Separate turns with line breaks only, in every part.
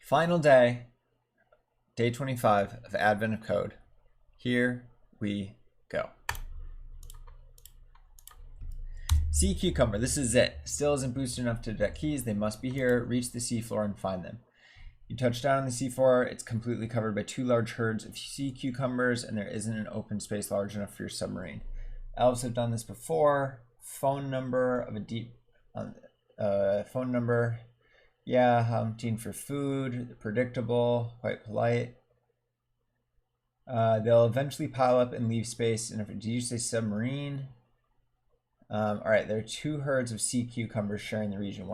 Final day, day 25 of Advent of Code. Here we go. C cucumber, this is it. Still isn't boosted enough to detect keys. They must be here. Reach the seafloor and find them. You touch down on the seafloor. It's completely covered by two large herds of sea cucumbers, and there isn't an open space large enough for your submarine. Elves have done this before. Phone number of a deep phone number. Yeah, hunting for food. Predictable. Quite polite. They'll eventually pile up and leave space. And if did you say submarine? All right, there are two herds of sea cucumbers sharing the region.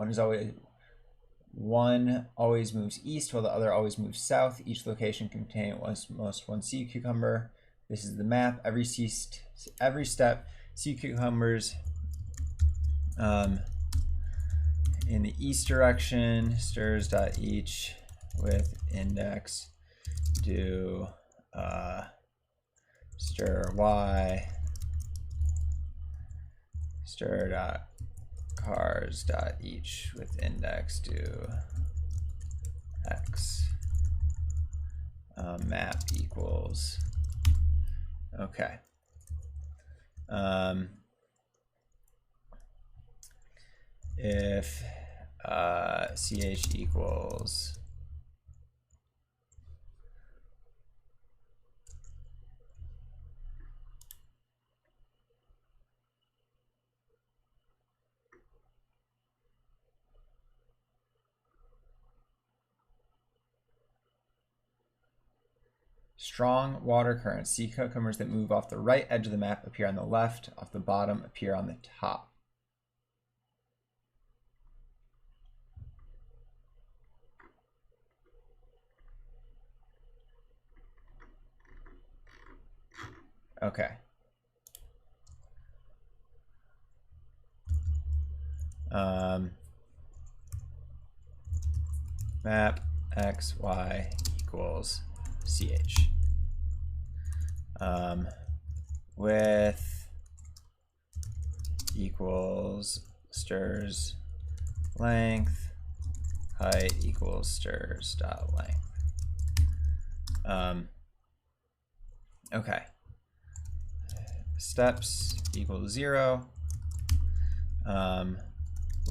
One always moves east, while the other always moves south. Each location contains most one sea cucumber. This is the map. Every step, sea cucumbers in the east direction. Stirs.each with index do stir y. Stir.cars.each with index do x. Map equals. Okay. If ch equals strong water currents, sea cucumbers that move off the right edge of the map appear on the left, off the bottom appear on the top. Okay. Map x, y equals ch. Width equals stirs length, height equals stirs dot length. Okay. Steps equals 0.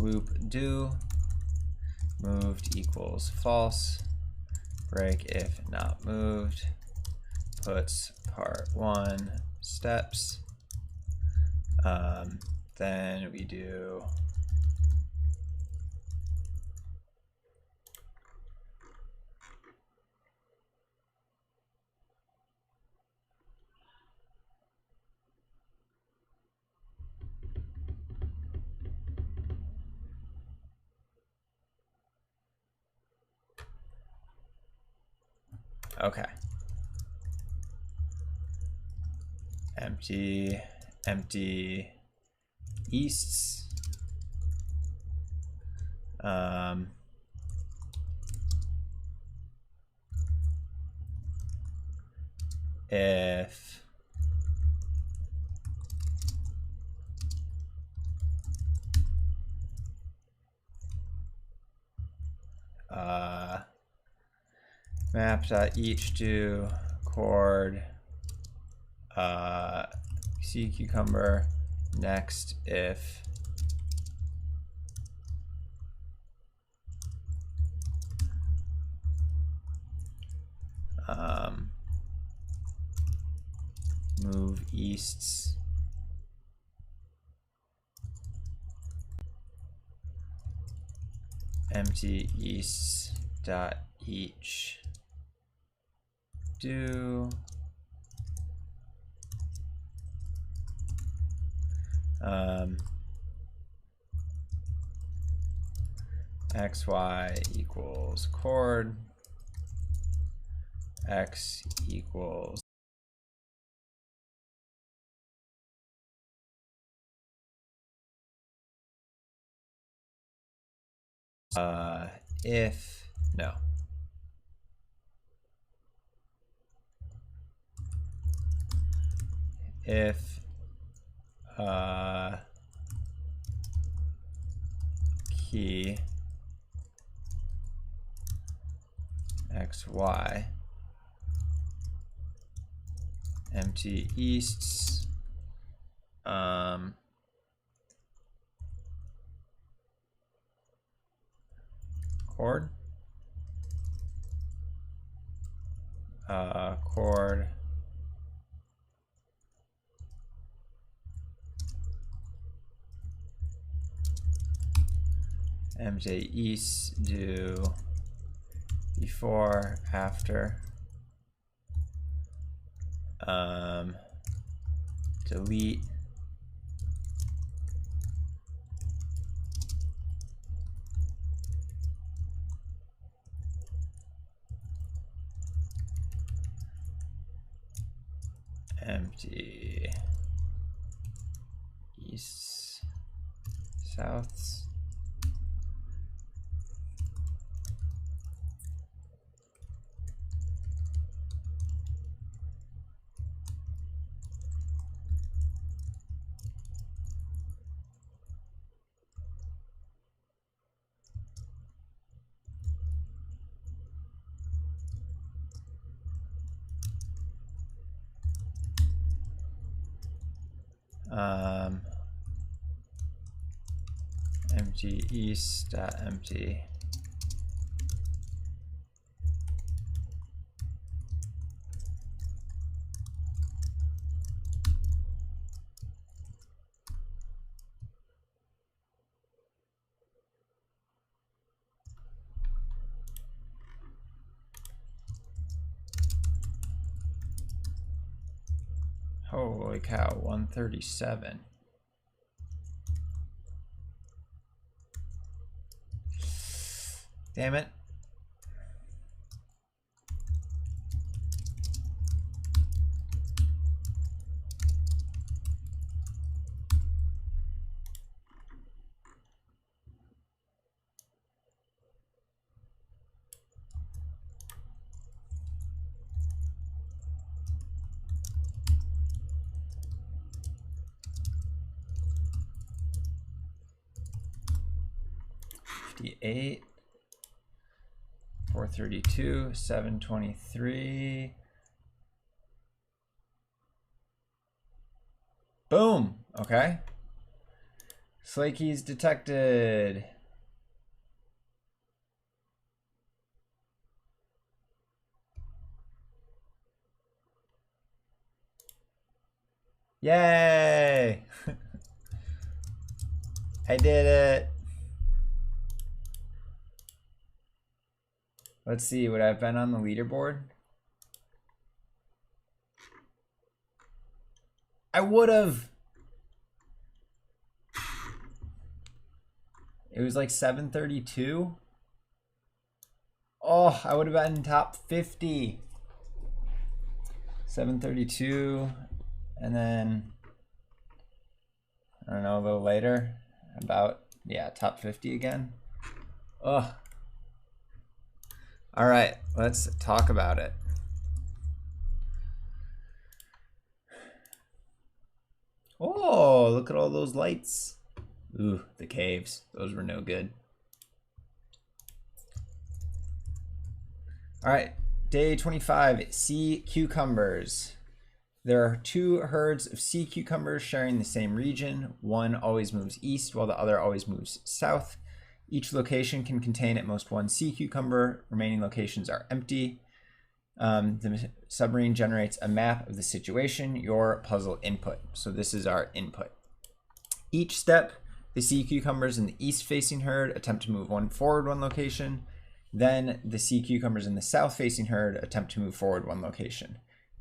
Loop do moved equals false. Break if not moved. Puts part 1 steps. Then we do okay. Empty easts. If map.each do chord sea cucumber next if move easts empty easts dot each do xy equals chord x equals if no if key xy, empty easts, chord, chord, MJ east, do before, after, delete, empty east, souths, empty east dot empty holy cow, 137. Damn it. $58, 432, 723. Boom. Okay. Slay keys detected. Yay! I did it. Let's see, would I have been on the leaderboard? I would have. It was like 732. Oh, I would have been top 50. 732. And then, I don't know, a little later, about, yeah, top 50 again. Oh. All right, let's talk about it. Oh, look at all those lights. Ooh, the caves. Those were no good. All right, day 25, sea cucumbers. There are 2 herds of sea cucumbers sharing the same region. One always moves east while the other always moves south. Each location can contain at most 1 sea cucumber. Remaining locations are empty. The submarine generates a map of the situation, your puzzle input. So this is our input. Each step, the sea cucumbers in the east-facing herd attempt to move forward 1 location. Then the sea cucumbers in the south-facing herd attempt to move forward 1 location.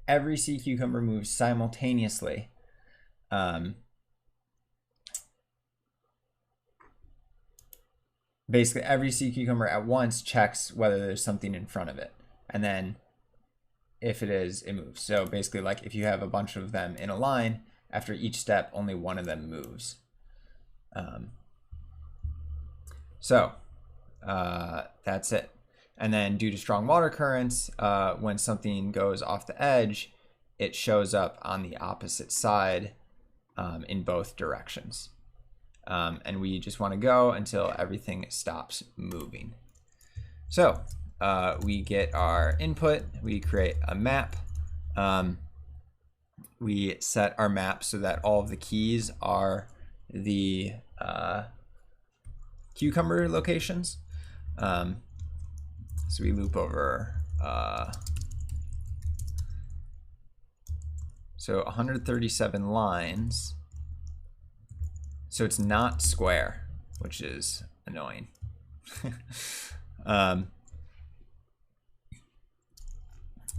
Every sea cucumber moves simultaneously. Basically, every sea cucumber at once checks whether there's something in front of it. And then if it is, it moves. So basically, like if you have a bunch of them in a line, after each step, only one of them moves. That's it. And then due to strong water currents, when something goes off the edge, it shows up on the opposite side in both directions. And we just want to go until everything stops moving. So we get our input, we create a map. We set our map so that all of the keys are the cucumber locations. So we loop over, so 137 lines. So it's not square, which is annoying.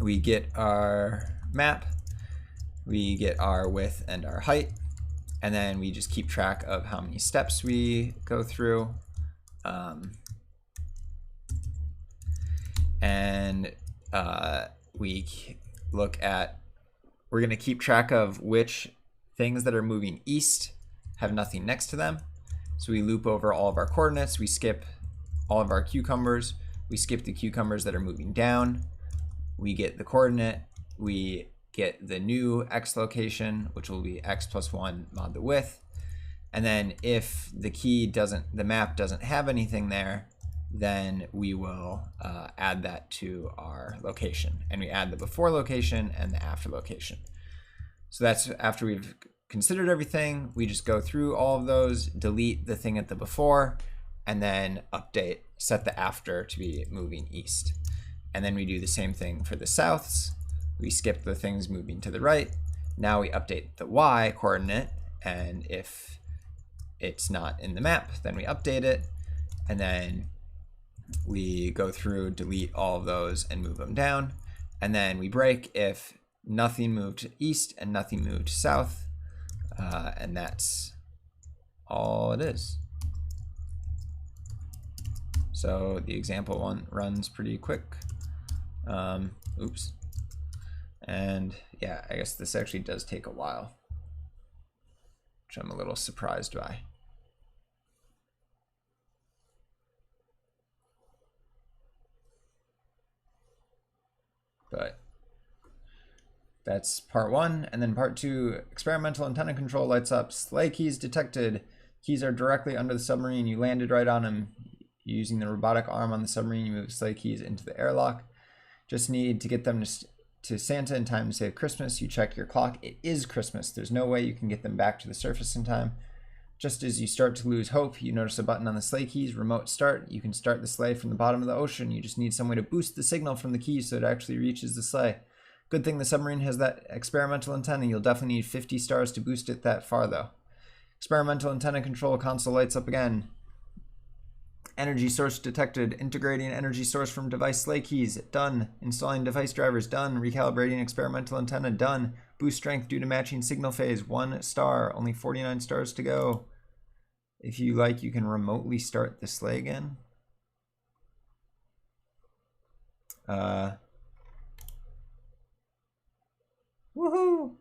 We get our map, we get our width and our height, and then we just keep track of how many steps we go through. We look at, we're going to keep track of which things that are moving east have nothing next to them. So we loop over all of our coordinates, we skip all of our cucumbers, we skip the cucumbers that are moving down, we get the coordinate, we get the new x location, which will be x plus 1 mod the width. And then if the map doesn't have anything there, then we will add that to our location. And we add the before location and the after location. So that's after we've considered everything, we just go through all of those, delete the thing at the before, and then update, set the after to be moving east. And then we do the same thing for the souths. We skip the things moving to the right. Now we update the y coordinate, and if it's not in the map, then we update it, and then we go through, delete all of those and move them down, and then we break if nothing moved east and nothing moved south, and that's all it is. So the example one runs pretty quick. Oops. And yeah, I guess this actually does take a while, which I'm a little surprised by. But that's part one. And then part two, experimental antenna control lights up. Sleigh keys detected. Keys are directly under the submarine. You landed right on them. Using the robotic arm on the submarine, you move sleigh keys into the airlock. Just need to get them to Santa in time to save Christmas. You check your clock. It is Christmas. There's no way you can get them back to the surface in time. Just as you start to lose hope, you notice a button on the sleigh keys, remote start. You can start the sleigh from the bottom of the ocean. You just need some way to boost the signal from the keys so it actually reaches the sleigh. Good thing the submarine has that experimental antenna. You'll definitely need 50 stars to boost it that far though. Experimental antenna control console lights up again. Energy source detected. Integrating energy source from device sleigh keys. Done. Installing device drivers. Done. Recalibrating experimental antenna. Done. Boost strength due to matching signal phase. 1 star. Only 49 stars to go. If you like, you can remotely start the sleigh again. Woohoo!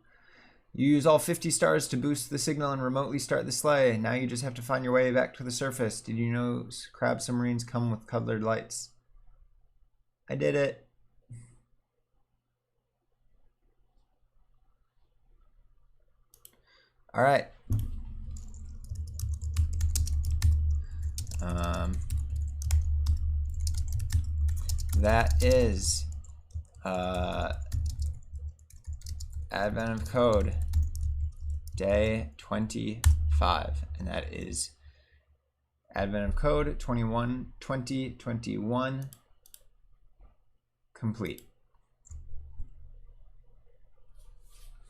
You use all 50 stars to boost the signal and remotely start the sleigh. Now you just have to find your way back to the surface. Did you know crab submarines come with colored lights? I did it. All right. That is Advent of Code, day 25, and that is Advent of Code 2021 complete.